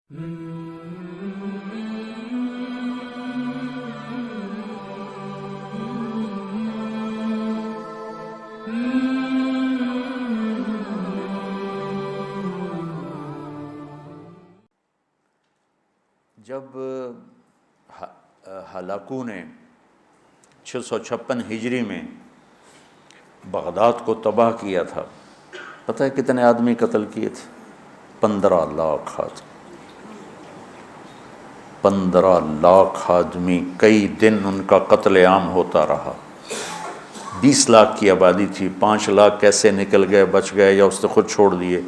جب ہلاکو نے 656 ہجری میں بغداد کو تباہ کیا تھا، پتہ ہے کتنے آدمی قتل کیے تھے؟ 15 لاکھ آدمی، 15 لاکھ آدمی، کئی دن ان کا قتل عام ہوتا رہا۔ 20 لاکھ کی آبادی تھی، 5 لاکھ کیسے نکل گئے، بچ گئے یا اس نے خود چھوڑ دیے۔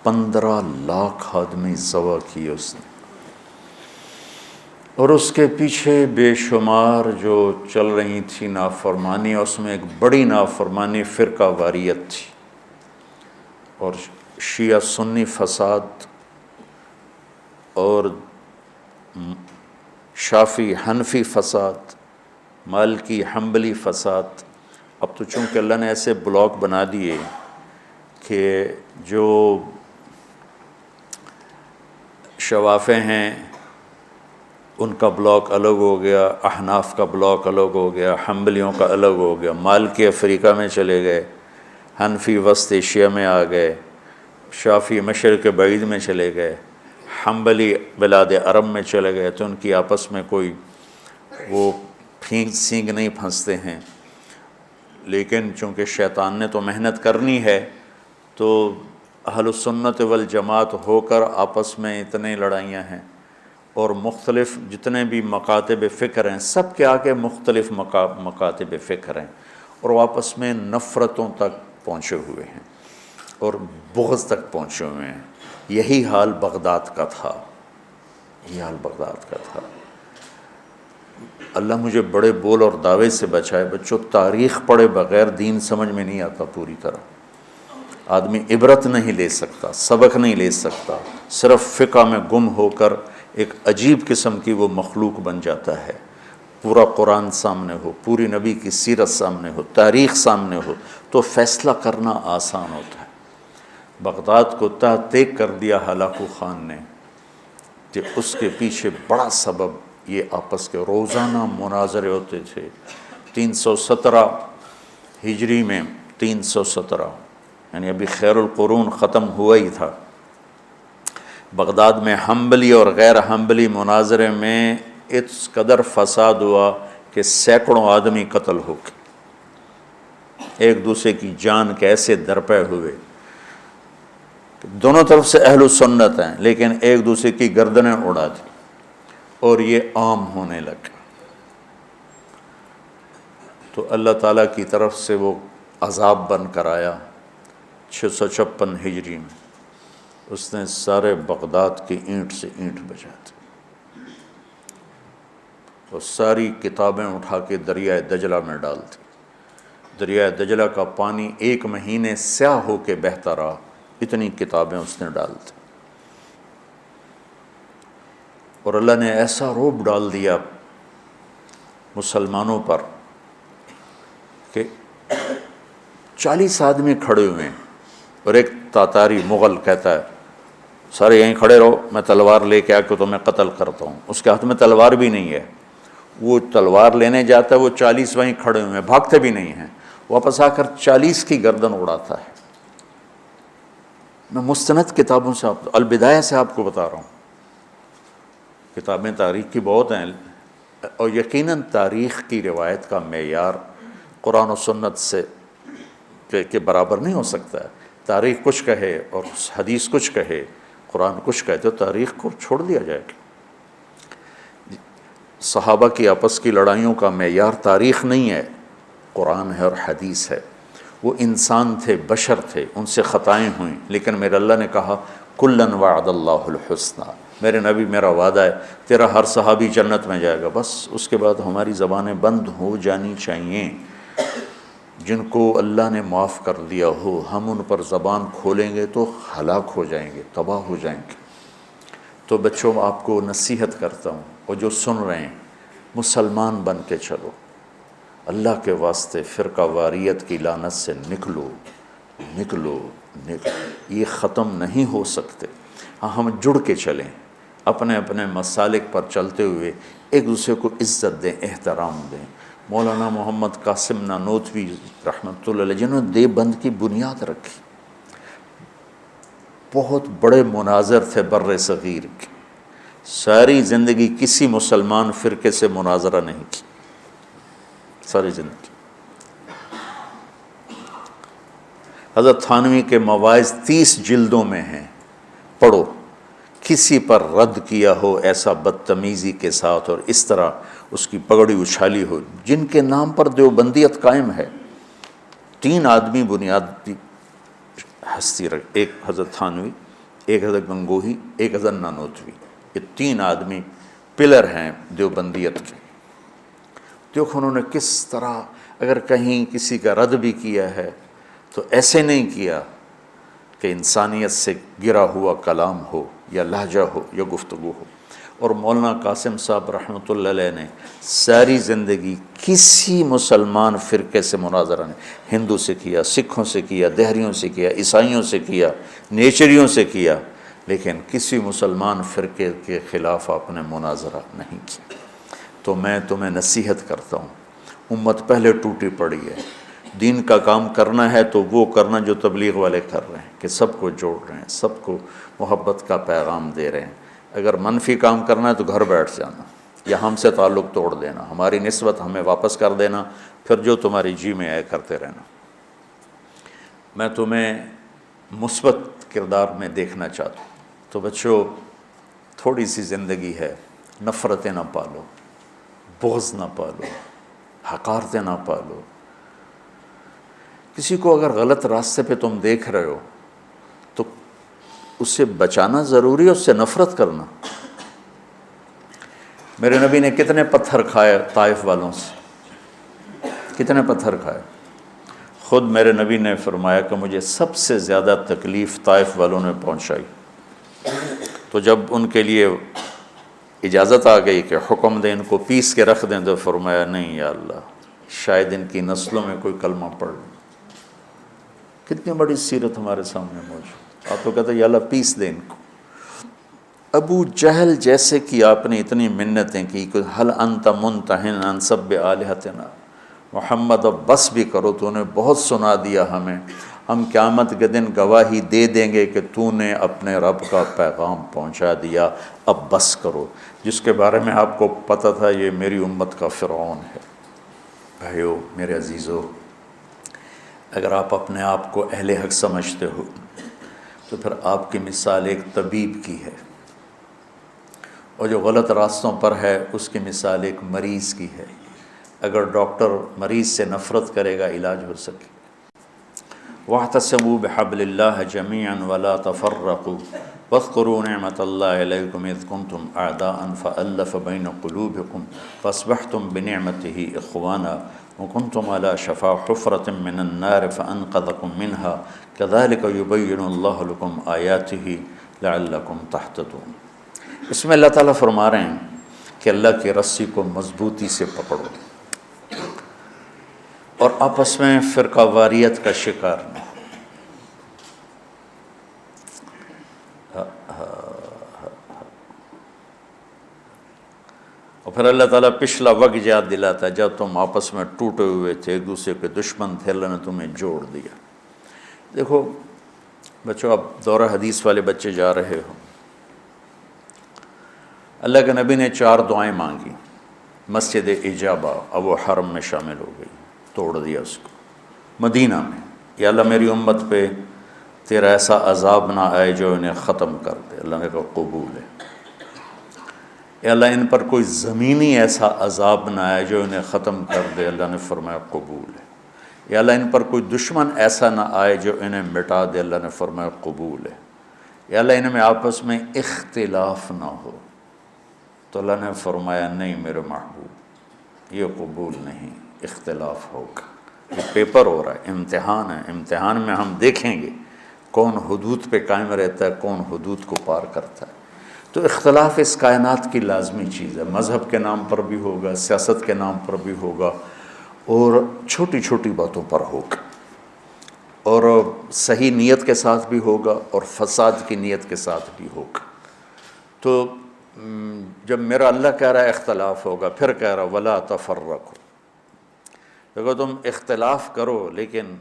15 لاکھ آدمی ذبح کیے اس نے، اور اس کے پیچھے بے شمار جو چل رہی تھی نافرمانی، اس میں ایک بڑی نافرمانی فرقہ واریت تھی، اور شیعہ سنی فساد اور شافعی حنفی فساد، مالکی حنبلی فساد۔ اب تو چونکہ اللہ نے ایسے بلاک بنا دیے کہ جو شوافع ہیں ان کا بلاک الگ ہو گیا، احناف کا بلاک الگ ہو گیا، حنبلیوں کا الگ ہو گیا، مالکی افریقہ میں چلے گئے، حنفی وسط ایشیا میں آ گئے، شافعی مشرق بعید میں چلے گئے، حنبلی بلاد عرب میں چلے گئے، تو ان کی آپس میں کوئی وہ پھینک سینگ نہیں پھنستے ہیں۔ لیکن چونکہ شیطان نے تو محنت کرنی ہے، تو اہل السنت والجماعت ہو کر آپس میں اتنے لڑائیاں ہیں، اور مختلف جتنے بھی مکاتب فکر ہیں سب کے آگے مختلف مکاتب فکر ہیں، اور وہ آپس میں نفرتوں تک پہنچے ہوئے ہیں اور بغض تک پہنچے ہوئے ہیں۔ یہی حال بغداد کا تھا، یہی حال بغداد کا تھا۔ اللہ مجھے بڑے بول اور دعوے سے بچائے۔ بچوں، تاریخ پڑھے بغیر دین سمجھ میں نہیں آتا پوری طرح۔ آدمی عبرت نہیں لے سکتا، سبق نہیں لے سکتا، صرف فقہ میں گم ہو کر ایک عجیب قسم کی وہ مخلوق بن جاتا ہے۔ پورا قرآن سامنے ہو، پوری نبی کی سیرت سامنے ہو، تاریخ سامنے ہو، تو فیصلہ کرنا آسان ہوتا ہے۔ بغداد کو تحت کر دیا ہلاکو خان نے، کہ اس کے پیچھے بڑا سبب یہ آپس کے روزانہ مناظرے ہوتے تھے۔ 317 ہجری میں، 317 یعنی ابھی خیر القرون ختم ہوا ہی تھا، بغداد میں حنبلی اور غیر حنبلی مناظرے میں اس قدر فساد ہوا کہ سینکڑوں آدمی قتل ہو گئے، ایک دوسرے کی جان کے ایسے درپے ہوئے۔ دونوں طرف سے اہل سنت ہیں، لیکن ایک دوسرے کی گردنیں اڑا دی، اور یہ عام ہونے لگا۔ تو اللہ تعالیٰ کی طرف سے وہ عذاب بن کر آیا 656 ہجری میں۔ اس نے سارے بغداد کی اینٹ سے اینٹ بجا دی، اور ساری کتابیں اٹھا کے دریائے دجلہ میں ڈال دی۔ دریائے دجلہ کا پانی 1 مہینے سیاہ ہو کے بہتا رہا، اتنی کتابیں اس نے ڈال دی۔ اور اللہ نے ایسا رعب ڈال دیا مسلمانوں پر کہ 40 آدمی کھڑے ہوئے ہیں، اور ایک تاتاری مغل کہتا ہے سارے یہیں کھڑے رہو، میں تلوار لے کے آ کے تمہیں قتل کرتا ہوں۔ اس کے ہاتھ میں تلوار بھی نہیں ہے، وہ تلوار لینے جاتا ہے، وہ 40 وہیں کھڑے ہوئے ہیں، بھاگتے بھی نہیں ہیں، واپس آ کر 40 کی گردن اڑاتا ہے۔ میں مستند کتابوں سے البدایہ سے آپ کو بتا رہا ہوں، کتابیں تاریخ کی بہت ہیں، اور یقیناً تاریخ کی روایت کا معیار قرآن و سنت سے کے برابر نہیں ہو سکتا ہے۔ تاریخ کچھ کہے اور حدیث کچھ کہے، قرآن کچھ کہے، تو تاریخ کو چھوڑ دیا جائے گا۔ صحابہ کی آپس کی لڑائیوں کا معیار تاریخ نہیں ہے، قرآن ہے اور حدیث ہے۔ وہ انسان تھے، بشر تھے، ان سے خطائیں ہوئیں، لیکن میرے اللہ نے کہا کُلًا وعد اللہ الحسنیٰ، میرے نبی میرا وعدہ ہے تیرا ہر صحابی جنت میں جائے گا۔ بس اس کے بعد ہماری زبانیں بند ہو جانی چاہیے۔ جن کو اللہ نے معاف کر دیا ہو، ہم ان پر زبان کھولیں گے تو ہلاک ہو جائیں گے، تباہ ہو جائیں گے۔ تو بچوں، آپ کو نصیحت کرتا ہوں، اور جو سن رہے ہیں، مسلمان بن کے چلو، اللہ کے واسطے فرقہ واریت کی لعنت سے نکلو نکلو نکلو، یہ ختم نہیں ہو سکتے۔ ہاں، ہم جڑ کے چلیں، اپنے اپنے مسالک پر چلتے ہوئے ایک دوسرے کو عزت دیں، احترام دیں۔ مولانا محمد قاسم نانوتوی رحمۃ اللہ علیہ جنہوں نے دیوبند کی بنیاد رکھی، بہت بڑے مناظر تھے بر صغیر کے، ساری زندگی کسی مسلمان فرقے سے مناظرہ نہیں کی، ساری زندگی۔ حضرت تھانوی کے مواعظ 30 جلدوں میں ہیں، پڑھو۔ کسی پر رد کیا ہو ایسا بدتمیزی کے ساتھ اور اس طرح اس کی پگڑی اچھالی ہو، جن کے نام پر دیوبندیت قائم ہے۔ 3 آدمی بنیادی ہستی رکھ، ایک حضرت تھانوی، ایک حضرت گنگوہی، ایک حضرت نانوتوی، یہ 3 آدمی پلر ہیں دیوبندیت کے۔ دیکھو انہوں نے کس طرح، اگر کہیں کسی کا رد بھی کیا ہے تو ایسے نہیں کیا کہ انسانیت سے گرا ہوا کلام ہو یا لہجہ ہو یا گفتگو ہو۔ اور مولانا قاسم صاحب رحمۃ اللہ علیہ نے ساری زندگی کسی مسلمان فرقے سے مناظرہ نہیں، ہندو سے کیا، سکھوں سے کیا، دہریوں سے کیا، عیسائیوں سے کیا، نیچریوں سے کیا، لیکن کسی مسلمان فرقے کے خلاف آپ نے مناظرہ نہیں کیا۔ تو میں تمہیں نصیحت کرتا ہوں، امت پہلے ٹوٹی پڑی ہے، دین کا کام کرنا ہے تو وہ کرنا جو تبلیغ والے کر رہے ہیں، کہ سب کو جوڑ رہے ہیں، سب کو محبت کا پیغام دے رہے ہیں۔ اگر منفی کام کرنا ہے تو گھر بیٹھ جانا یا ہم سے تعلق توڑ دینا، ہماری نسبت ہمیں واپس کر دینا، پھر جو تمہاری جی میں آئے کرتے رہنا۔ میں تمہیں مثبت کردار میں دیکھنا چاہتا ہوں۔ تو بچوں، تھوڑی سی زندگی ہے، نفرتیں نہ پالو، بغض نہ پالو، حقارتیں نہ پالو۔ کسی کو اگر غلط راستے پہ تم دیکھ رہے ہو تو اس سے بچانا ضروری ہے، اس سے نفرت کرنا۔ میرے نبی نے کتنے پتھر کھائے طائف والوں سے، کتنے پتھر کھائے۔ خود میرے نبی نے فرمایا کہ مجھے سب سے زیادہ تکلیف طائف والوں نے پہنچائی۔ تو جب ان کے لیے اجازت آ گئی کہ حکم دیں ان کو پیس کے رکھ دیں، تو فرمایا نہیں یا اللہ، شاید ان کی نسلوں میں کوئی کلمہ پڑھ لے۔ کتنی بڑی سیرت ہمارے سامنے موجود۔ آپ تو کہتے ہیں یا اللہ پیس دیں ان کو۔ ابو جہل جیسے کی آپ نے اتنی منتیں کی کہ حل انت منتہن عن سب آلہتنا، محمد اب بس بھی کرو، تو نے بہت سنا دیا ہمیں، ہم قیامت کے دن گواہی دے دیں گے کہ تو نے اپنے رب کا پیغام پہنچا دیا، اب بس کرو۔ جس کے بارے میں آپ کو پتہ تھا یہ میری امت کا فرعون ہے۔ بھائیو، میرے عزیزو، اگر آپ اپنے آپ کو اہل حق سمجھتے ہو تو پھر آپ کی مثال ایک طبیب کی ہے، اور جو غلط راستوں پر ہے اس کی مثال ایک مریض کی ہے۔ اگر ڈاکٹر مریض سے نفرت کرے گا علاج ہو سکے۔ وَاعْتَصِمُوا بِحَبْلِ اللَّهِ جَمِيعًا وَلَا تَفَرَّقُوا وَاذْكُرُوا نِعْمَةَ اللَّهِ عَلَيْكُمْ إِذْ كُنْتُمْ أَعْدَاءً فَأَلَّفَ بَيْنَ قُلُوبِكُمْ فَأَصْبَحْتُمْ بِنِعْمَتِهِ إِخْوَانًا وَكُنْتُمْ عَلَى شَفَا حُفْرَةٍ مِّنَ النَّارِ فَأَنْقَذَكُم مِّنْهَا كَذَلِكَ يُبَيِّنُ اللَّهُ لَكُمْ آيَاتِهِ لَعَلَّكُمْ تَهْتَدُونَ۔ اس میں اللہ تعالیٰ فرما رہے ہیں کہ اللہ کی رسی کو مضبوطی سے پکڑو اور آپس میں فرقہ واریت کا شکار نہ ہو۔ اور پھر اللہ تعالیٰ پچھلا وقت یاد دلاتا ہے جب تم آپس میں ٹوٹے ہوئے تھے، ایک دوسرے کے دشمن تھے، اللہ نے تمہیں جوڑ دیا۔ دیکھو بچوں، اب دورہ حدیث والے بچے جا رہے ہو، اللہ کے نبی نے 4 دعائیں مانگی، مسجد اجابہ، اب وہ حرم میں شامل ہو گئی، توڑ دیا اس کو۔ مدینہ میں، یا اللہ میری امت پہ تیرا ایسا عذاب نہ آئے جو انہیں ختم کر دے، اللہ نے کہا قبول ہے۔ یا اللہ ان پر کوئی زمینی ایسا عذاب نہ آئے جو انہیں ختم کر دے، اللہ نے فرمایا قبول ہے۔ یا اللہ ان پر کوئی دشمن ایسا نہ آئے جو انہیں مٹا دے، اللہ نے فرمایا قبول ہے۔ یا اللہ ان میں آپس میں اختلاف نہ ہو، تو اللہ نے فرمایا نہیں میرے محبوب، یہ قبول نہیں، اختلاف ہوگا۔ یہ پیپر ہو رہا ہے، امتحان ہے، امتحان میں ہم دیکھیں گے کون حدود پہ قائم رہتا ہے، کون حدود کو پار کرتا ہے۔ تو اختلاف اس کائنات کی لازمی چیز ہے، مذہب کے نام پر بھی ہوگا، سیاست کے نام پر بھی ہوگا، اور چھوٹی چھوٹی باتوں پر ہوگا، اور صحیح نیت کے ساتھ بھی ہوگا اور فساد کی نیت کے ساتھ بھی ہوگا۔ تو جب میرا اللہ کہہ رہا ہے اختلاف ہوگا، پھر کہہ رہا ولا تفرقوا، دیکھو تم اختلاف کرو لیکن